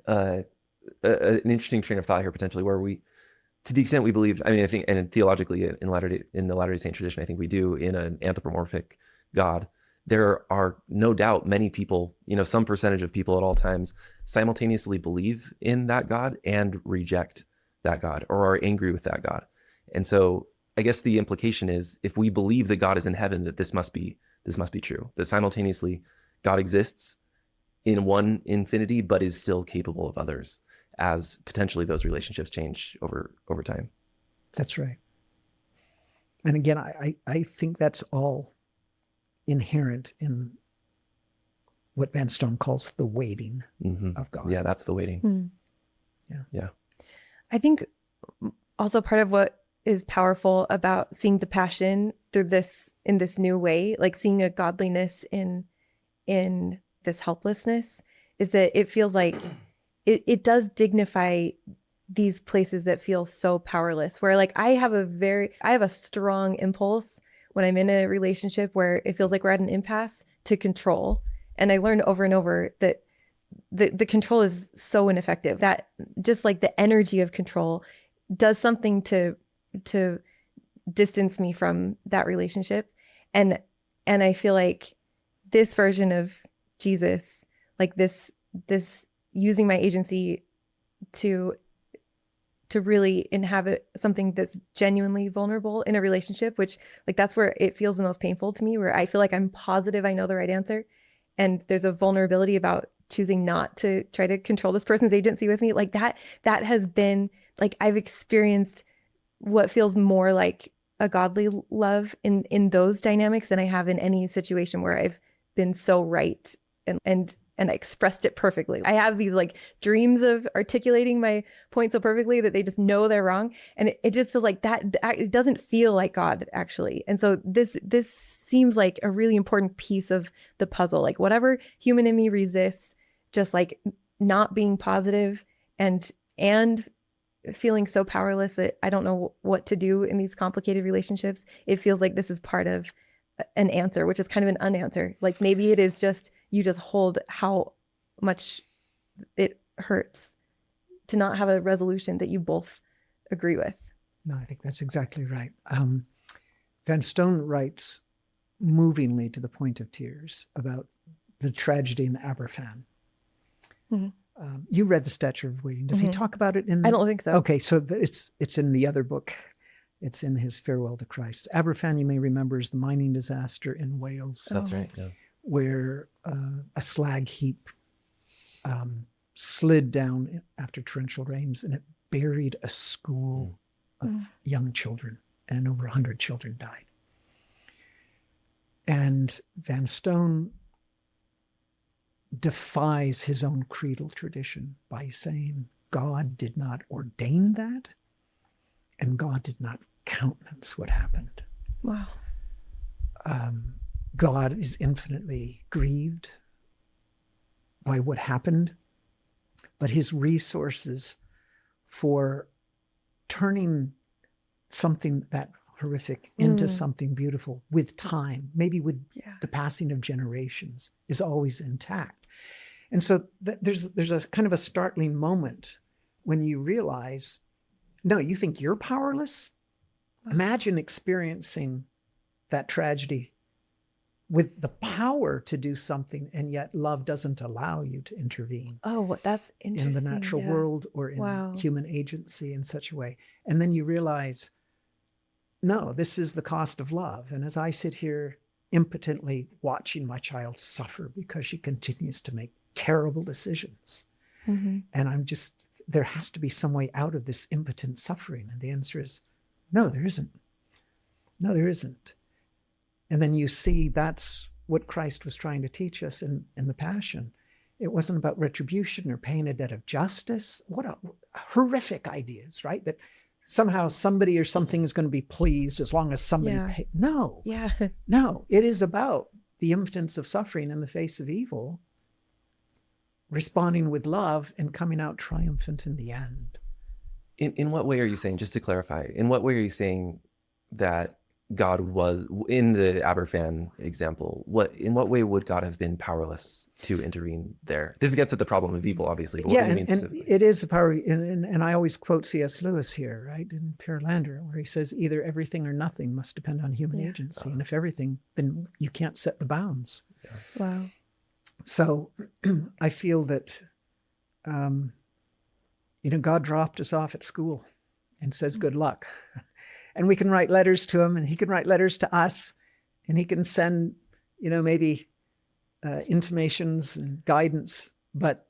an interesting train of thought here potentially, where we, to the extent we believe, I think, and theologically in the Latter-day Saint tradition, I think we do, in an anthropomorphic God, there are no doubt many people, some percentage of people at all times simultaneously believe in that God and reject that God, or are angry with that God. And so I guess the implication is, if we believe that God is in heaven, that this must be true, that simultaneously God exists in one infinity, but is still capable of others, as potentially those relationships change over time. That's right. And again, I think that's all inherent in what Vanstone calls the waiting of God. Yeah, that's the waiting. Yeah. I think also part of what is powerful about seeing the passion through this, in this new way, like seeing a godliness in this helplessness, is that it feels like it does dignify these places that feel so powerless, where like I have a strong impulse when I'm in a relationship where it feels like we're at an impasse to control. And I learned over and over that the control is so ineffective, that just like the energy of control does something to distance me from that relationship. And I feel like this version of Jesus, like this using my agency to really inhabit something that's genuinely vulnerable in a relationship, which like that's where it feels the most painful to me, where I feel like I'm positive I know the right answer, and there's a vulnerability about choosing not to try to control this person's agency with me. Like that has been like, I've experienced what feels more like a godly love in those dynamics than I have in any situation where I've been so right and I expressed it perfectly. I have these like dreams of articulating my point so perfectly that they just know they're wrong. And it just feels like that it doesn't feel like God, actually. And so this seems like a really important piece of the puzzle. Like whatever human in me resists, just like not being positive and feeling so powerless that I don't know what to do in these complicated relationships, it feels like this is part of an answer, which is kind of an unanswer. Like maybe it is just, you just hold how much it hurts to not have a resolution that you both agree with. No, I think that's exactly right. Vanstone writes movingly to the point of tears about the tragedy in Aberfan. You read The Stature of Waiting. Does he talk about it in? I don't think so. Okay, so it's in the other book. It's in his Farewell to Christ. Aberfan, you may remember, is the mining disaster in Wales. That's right. Yeah. Where a slag heap slid down after torrential rains, and it buried a school of young children, and over 100 children died. And Vanstone defies his own creedal tradition by saying God did not ordain that, and God did not countenance what happened. Wow. God is infinitely grieved by what happened, but his resources for turning something that horrific into something beautiful with time, maybe with the passing of generations, is always intact. And so there's a kind of a startling moment when you realize, no, you think you're powerless? Imagine experiencing that tragedy with the power to do something, and yet love doesn't allow you to intervene. Oh, that's interesting. In the natural world or in human agency in such a way. And then you realize, no, this is the cost of love. And as I sit here impotently watching my child suffer because she continues to make terrible decisions, and I'm just, there has to be some way out of this impotent suffering. And the answer is, no, there isn't. No, there isn't. And then you see that's what Christ was trying to teach us in the Passion. It wasn't about retribution or paying a debt of justice. What horrific ideas, right? That somehow somebody or something is going to be pleased as long as somebody pays. No. Yeah. No, it is about the impotence of suffering in the face of evil, responding with love and coming out triumphant in the end. In what way are you saying, just to clarify, in what way are you saying that God was, in the Aberfan example, in what way would God have been powerless to intervene there? This gets at the problem of evil, obviously. But what do you mean specifically? And it is the power, and I always quote C.S. Lewis here, right, in Pure Lander, where he says, either everything or nothing must depend on human agency. And if everything, then you can't set the bounds. Yeah. Wow. So I feel that, God dropped us off at school and says, good luck. And we can write letters to him, and he can write letters to us, and he can send, maybe intimations and guidance. But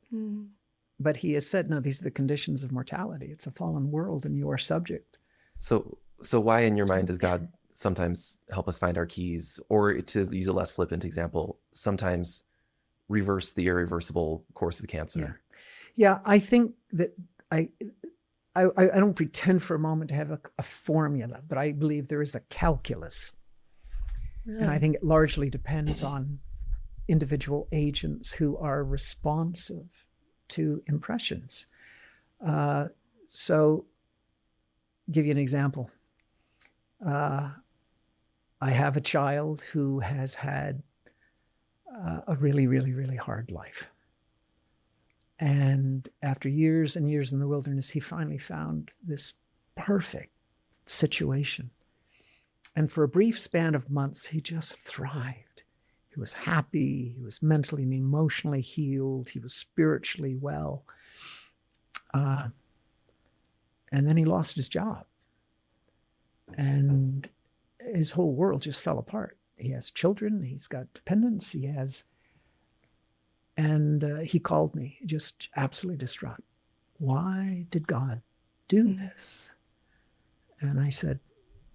he has said, no, these are the conditions of mortality. It's a fallen world, and you are subject. So why, in your mind, does God sometimes help us find our keys, or, to use a less flippant example, sometimes reverse the irreversible course of cancer? Yeah, I think that I don't pretend for a moment to have a formula, but I believe there is a calculus. Really? And I think it largely depends on individual agents who are responsive to impressions. So, give you an example. I have a child who has had a really, really, really hard life. And after years and years in the wilderness, he finally found this perfect situation. And for a brief span of months, he just thrived. He was happy. He was mentally and emotionally healed. He was spiritually well. And then he lost his job. And his whole world just fell apart. He has children. He's got dependents. And he called me, just absolutely distraught. Why did God do this? And I said,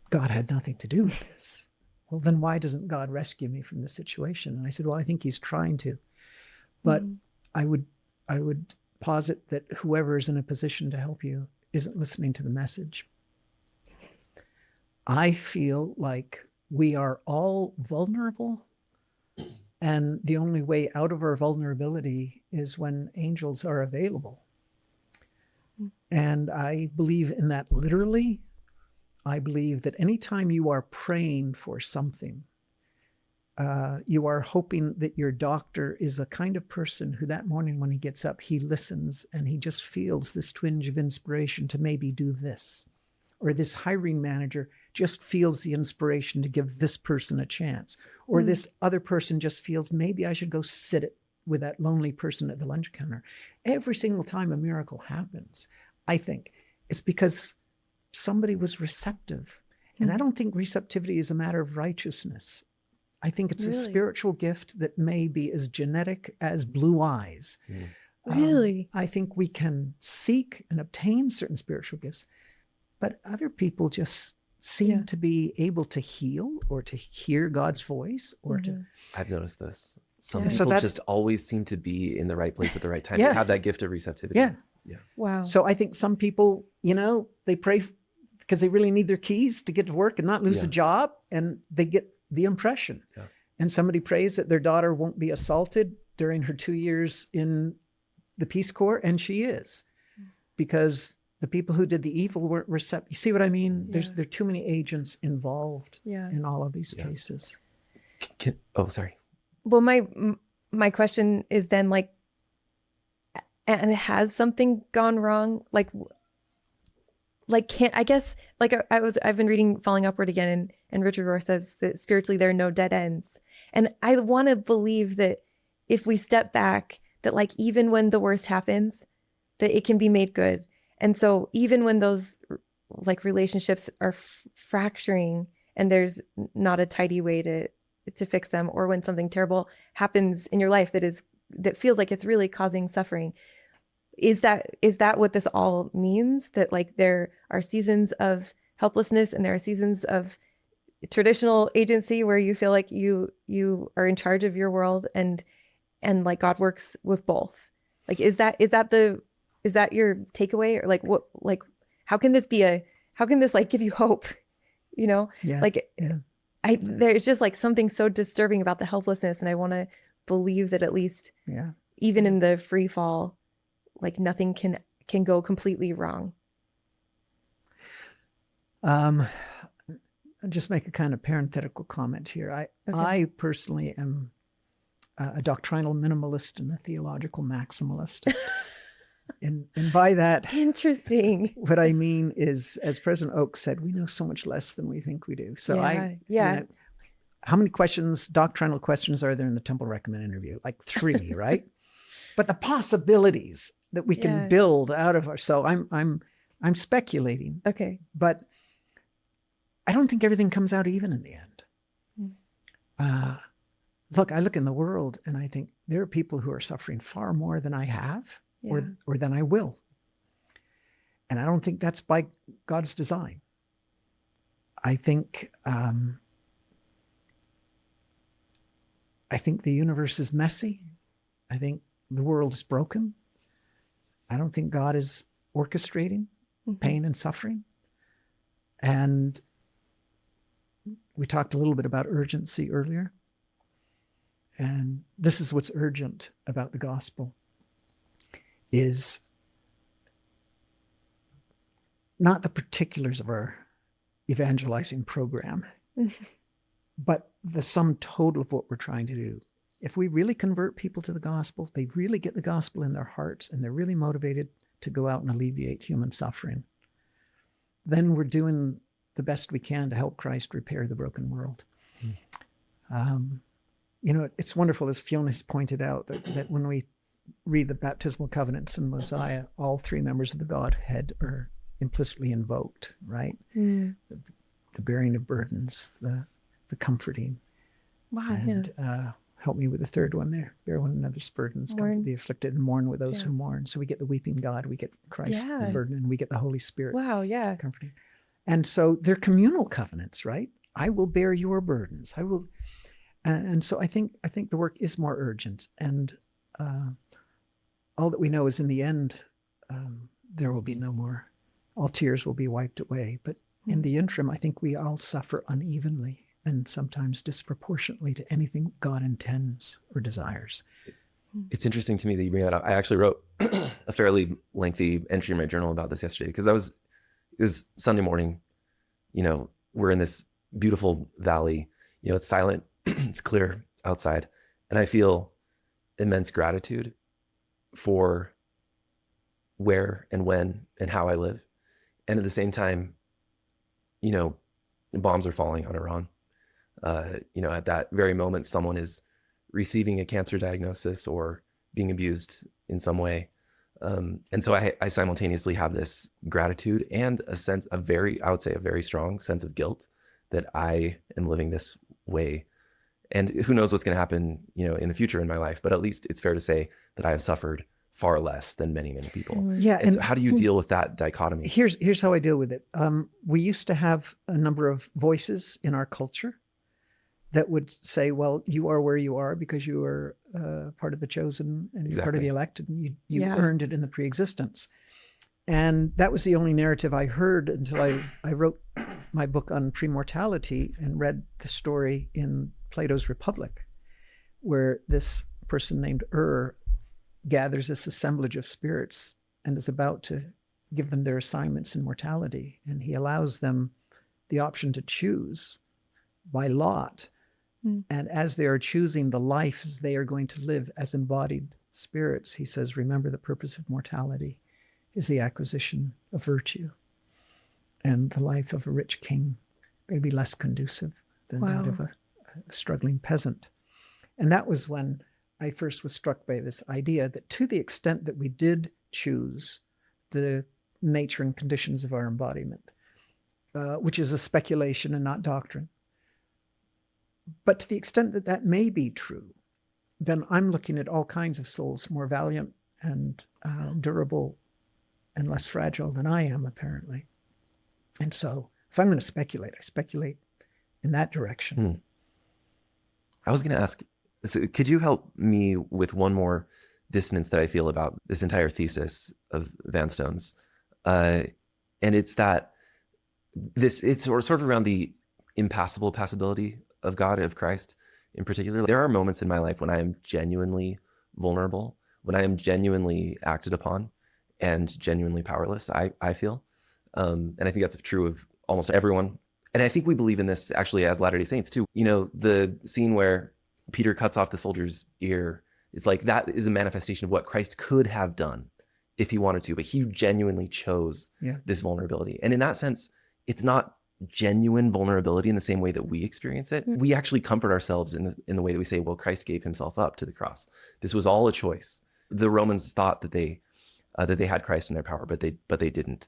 God had nothing to do with this. Well, then why doesn't God rescue me from this situation? And I said, well, I think he's trying to. But I would posit that whoever is in a position to help you isn't listening to the message. I feel like we are all vulnerable. And the only way out of our vulnerability is when angels are available. And I believe in that literally. I believe that anytime you are praying for something, you are hoping that your doctor is the kind of person who that morning when he gets up, he listens and he just feels this twinge of inspiration to maybe do this. Or this hiring manager just feels the inspiration to give this person a chance. Or this other person just feels maybe I should go sit with that lonely person at the lunch counter. Every single time a miracle happens, I think it's because somebody was receptive. And I don't think receptivity is a matter of righteousness. I think it's a spiritual gift that may be as genetic as blue eyes. Really? I think we can seek and obtain certain spiritual gifts, but other people just seem to be able to heal or to hear God's voice or to... I've noticed this. Some So people that's- just always seem to be in the right place at the right time. Yeah. They have that gift of receptivity. Yeah. Wow. So I think some people, they pray because they really need their keys to get to work and not lose a job, and they get the impression. Yeah. And somebody prays that their daughter won't be assaulted during her 2 years in the Peace Corps, and she is, because the people who did the evil weren't receptive. You see what I mean? There are too many agents involved in all of these cases. Sorry. Well, my question is then, like, and has something gone wrong? Like can't, I guess, like I've been reading Falling Upward again, and Richard Rohr says that spiritually there are no dead ends. And I want to believe that if we step back, that like even when the worst happens, that it can be made good. And so even when those like relationships are fracturing and there's not a tidy way to fix them, or when something terrible happens in your life that feels like it's really causing suffering, is that what this all means? That like there are seasons of helplessness and there are seasons of traditional agency where you feel like you are in charge of your world, and like God works with both. Like is that your takeaway? Or like what, like how can this like give you hope? There's just like something so disturbing about the helplessness, and I want to believe that at least even in the free fall, like nothing can go completely wrong. I'll just make a kind of parenthetical comment here. I personally am a doctrinal minimalist and a theological maximalist. and by that, interesting. What I mean is, as President Oak said, we know so much less than we think we do. So how many doctrinal questions are there in the Temple Recommend interview? Like 3, right? But the possibilities that we can build out of so I'm speculating. Okay. But I don't think everything comes out even in the end. Look, I look in the world and I think there are people who are suffering far more than I have or than I will. And I don't think that's by God's design. I think the universe is messy. I think the world is broken. I don't think God is orchestrating pain and suffering. And we talked a little bit about urgency earlier. And this is what's urgent about the gospel, is not the particulars of our evangelizing program, but the sum total of what we're trying to do. If we really convert people to the gospel, they really get the gospel in their hearts, and they're really motivated to go out and alleviate human suffering, then we're doing the best we can to help Christ repair the broken world. It's wonderful, as Fiona has pointed out, that when we read the baptismal covenants in Mosiah, all 3 members of the Godhead are implicitly invoked, right? The bearing of burdens, the comforting. Wow. And help me with the 3rd one there. Bear one another's burdens, comfort the afflicted, and mourn with those who mourn. So we get the weeping God, we get Christ, the burden, and we get the Holy Spirit. Wow, yeah. Comforting. And so they're communal covenants, right? I will bear your burdens. I will. And so I think the work is more urgent. And all that we know is in the end, there will be no more. All tears will be wiped away. But in the interim, I think we all suffer unevenly and sometimes disproportionately to anything God intends or desires. It's interesting to me that you bring that up. I actually wrote a fairly lengthy entry in my journal about this yesterday, because it was Sunday morning. We're in this beautiful valley. It's silent, it's clear outside, and I feel immense gratitude for where and when and how I live. And at the same time, bombs are falling on Iran. At that very moment, someone is receiving a cancer diagnosis or being abused in some way. And so I simultaneously have this gratitude and I would say a very strong sense of guilt that I am living this way. And who knows what's going to happen, in the future in my life, but at least it's fair to say that I have suffered far less than many, many people. Yeah. And so how do you deal with that dichotomy? Here's how I deal with it. We used to have a number of voices in our culture that would say, well, you are where you are because you are part of the chosen and you're part of the elected, and you earned it in the pre-existence. And that was the only narrative I heard until I wrote my book on Premortality and read the story in Plato's Republic, where this person named gathers this assemblage of spirits and is about to give them their assignments in mortality. And he allows them the option to choose by lot. And as they are choosing the lives they are going to live as embodied spirits, he says, remember the purpose of mortality is the acquisition of virtue. And the life of a rich king may be less conducive than that of a struggling peasant. And that was when I first was struck by this idea that to the extent that we did choose the nature and conditions of our embodiment, which is a speculation and not doctrine, but to the extent that that may be true, then I'm looking at all kinds of souls more valiant and durable and less fragile than I am, apparently. And so if I'm going to speculate, I speculate in that direction. I was going to ask, so could you help me with one more dissonance that I feel about this entire thesis of Vanstone's? And it's that it's sort of around the impassible passibility of God, of Christ in particular. There are moments in my life when I am genuinely vulnerable, when I am genuinely acted upon and genuinely powerless, I feel. And I think that's true of almost everyone. And I think we believe in this actually as Latter-day Saints too. The scene where Peter cuts off the soldier's ear, it's like that is a manifestation of what Christ could have done if he wanted to, but he genuinely chose this vulnerability. And in that sense, it's not genuine vulnerability in the same way that we experience it. We actually comfort ourselves in the way that we say, well, Christ gave himself up to the cross. This was all a choice. The Romans thought that they had Christ in their power, but they didn't.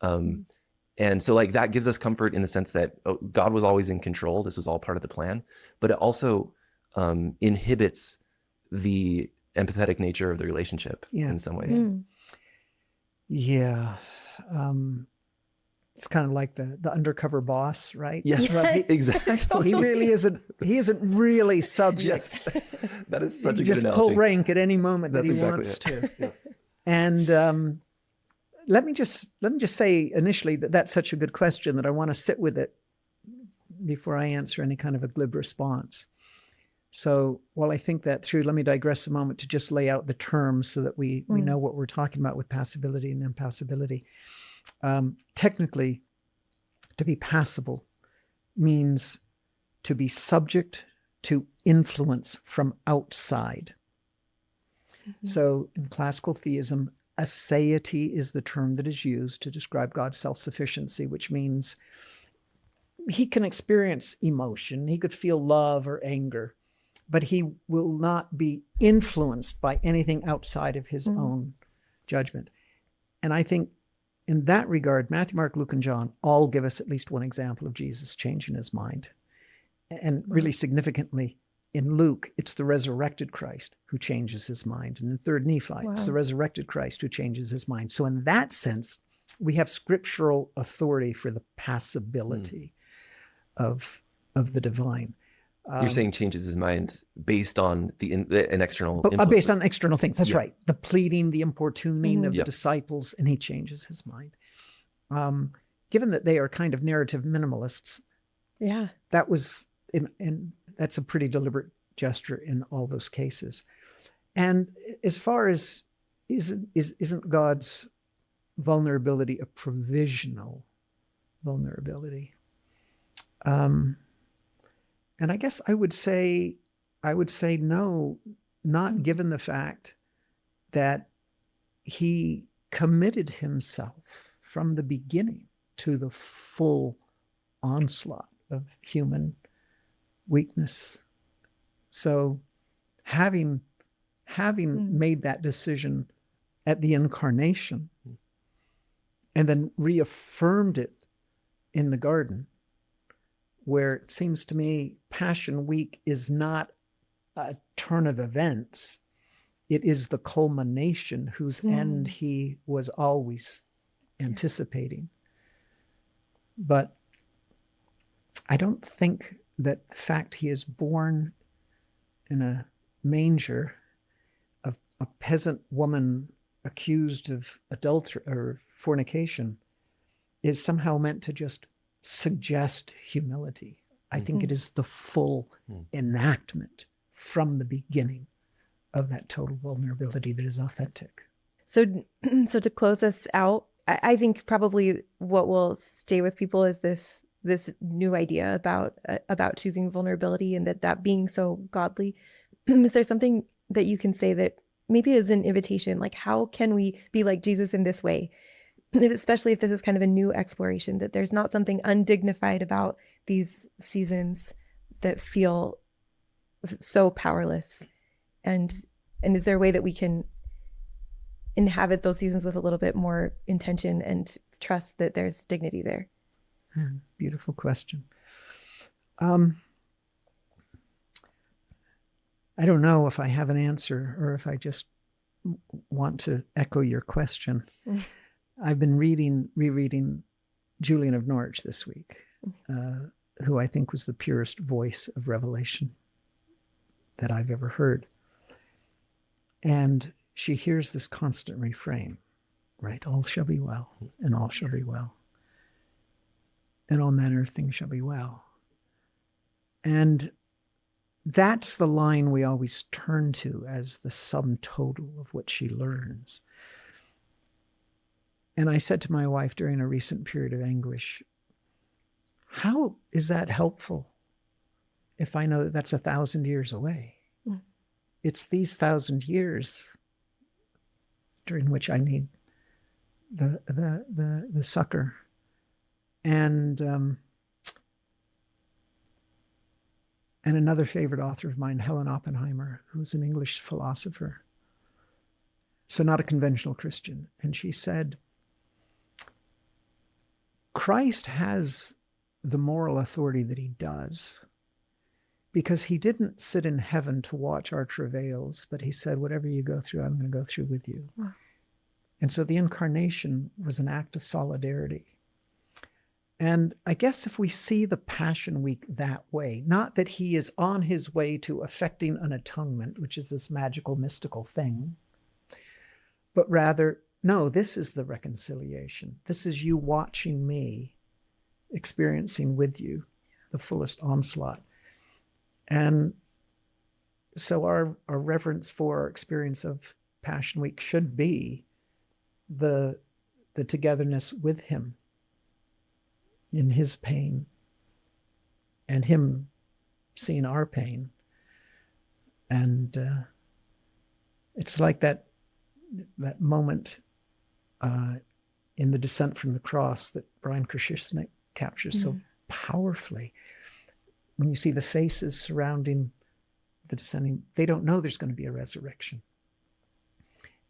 And so like that gives us comfort in the sense that God was always in control. This was all part of the plan, but it also inhibits the empathetic nature of the relationship in some ways. Yeah. It's kind of like the undercover boss, right? Yes, right. Exactly. He isn't really subject. Yes. That is such a good just analogy. pull rank at any moment that he exactly wants it. to. Yes. And let me just say initially that that's such a good question that I want to sit with it before I answer any kind of a glib response. So while I think that through, let me digress a moment to just lay out the terms so that we know what we're talking about with passibility and impassibility. Technically, to be passible means to be subject to influence from outside. So in classical theism, aseity is the term that is used to describe God's self-sufficiency, which means he can experience emotion. He could feel love or anger, but he will not be influenced by anything outside of his own judgment. And I think in that regard, Matthew, Mark, Luke, and John all give us at least one example of Jesus changing his mind. And really significantly, in Luke, it's the resurrected Christ who changes his mind. And in 3rd Nephi, it's the resurrected Christ who changes his mind. So in that sense, we have scriptural authority for the passibility of the divine. You're saying changes his mind based on an external influence. Based on external things, that's right. The pleading, the importuning of the disciples, and he changes his mind. Given that they are kind of narrative minimalists, that was, and that's a pretty deliberate gesture in all those cases. And as far as isn't God's vulnerability a provisional vulnerability? And I guess I would say no, not given the fact that he committed himself from the beginning to the full onslaught of human weakness. So having made that decision at the incarnation and then reaffirmed it in the garden, where it seems to me Passion Week is not a turn of events. It is the culmination whose end he was always anticipating. But I don't think that the fact he is born in a manger, a peasant woman accused of adultery or fornication, is somehow meant to just suggest humility. I think it is the full enactment from the beginning of that total vulnerability that is authentic. So to close us out, I think probably what will stay with people is this new idea about choosing vulnerability, and that being so godly. Is there something that you can say that maybe is an invitation? Like, how can we be like Jesus in this way? Especially if this is kind of a new exploration, that there's not something undignified about these seasons that feel so powerless. And is there a way that we can inhabit those seasons with a little bit more intention and trust that there's dignity there? Beautiful question. I don't know if I have an answer or if I just want to echo your question. I've been rereading Julian of Norwich this week, who I think was the purest voice of revelation that I've ever heard. And she hears this constant refrain, right? All shall be well, and all shall be well, and all manner of things shall be well. And that's the line we always turn to as the sum total of what she learns. And I said to my wife during a recent period of anguish, how is that helpful if I know that that's 1,000 years away? It's these 1,000 years during which I need the succor. And another favorite author of mine, Helen Oppenheimer, who's an English philosopher, so not a conventional Christian. And she said, Christ has the moral authority that he does because he didn't sit in heaven to watch our travails, but he said, whatever you go through, I'm going to go through with you. Wow. And so the incarnation was an act of solidarity. And I guess if we see the Passion Week that way, not that he is on his way to effecting an atonement, which is this magical, mystical thing, but rather, no, this is the reconciliation. This is you watching me, experiencing with you the fullest onslaught. And so our reverence for our experience of Passion Week should be the togetherness with him in his pain and him seeing our pain. And it's like that moment in the Descent from the Cross that Brian Krishishnik captures so powerfully. When you see the faces surrounding the descending, they don't know there's going to be a resurrection.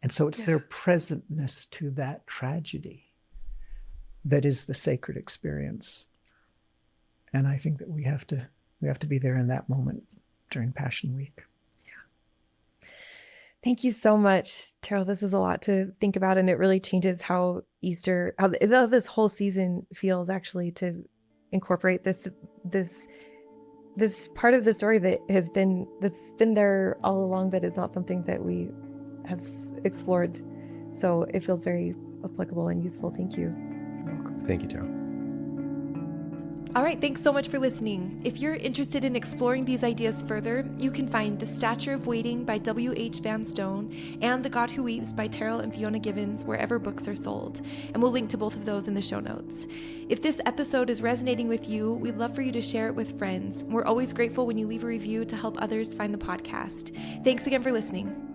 And so it's their presentness to that tragedy that is the sacred experience. And I think that we have to be there in that moment during Passion Week. Thank you so much, Terryl. This is a lot to think about, and it really changes how Easter, how this whole season feels, actually, to incorporate this part of the story that's been there all along, but is not something that we have explored. So it feels very applicable and useful. Thank you. You're welcome. Thank you, Terryl. All right, thanks so much for listening. If you're interested in exploring these ideas further, you can find The Stature of Waiting by W.H. Vanstone and The God Who Weeps by Terryl and Fiona Givens wherever books are sold. And we'll link to both of those in the show notes. If this episode is resonating with you, we'd love for you to share it with friends. We're always grateful when you leave a review to help others find the podcast. Thanks again for listening.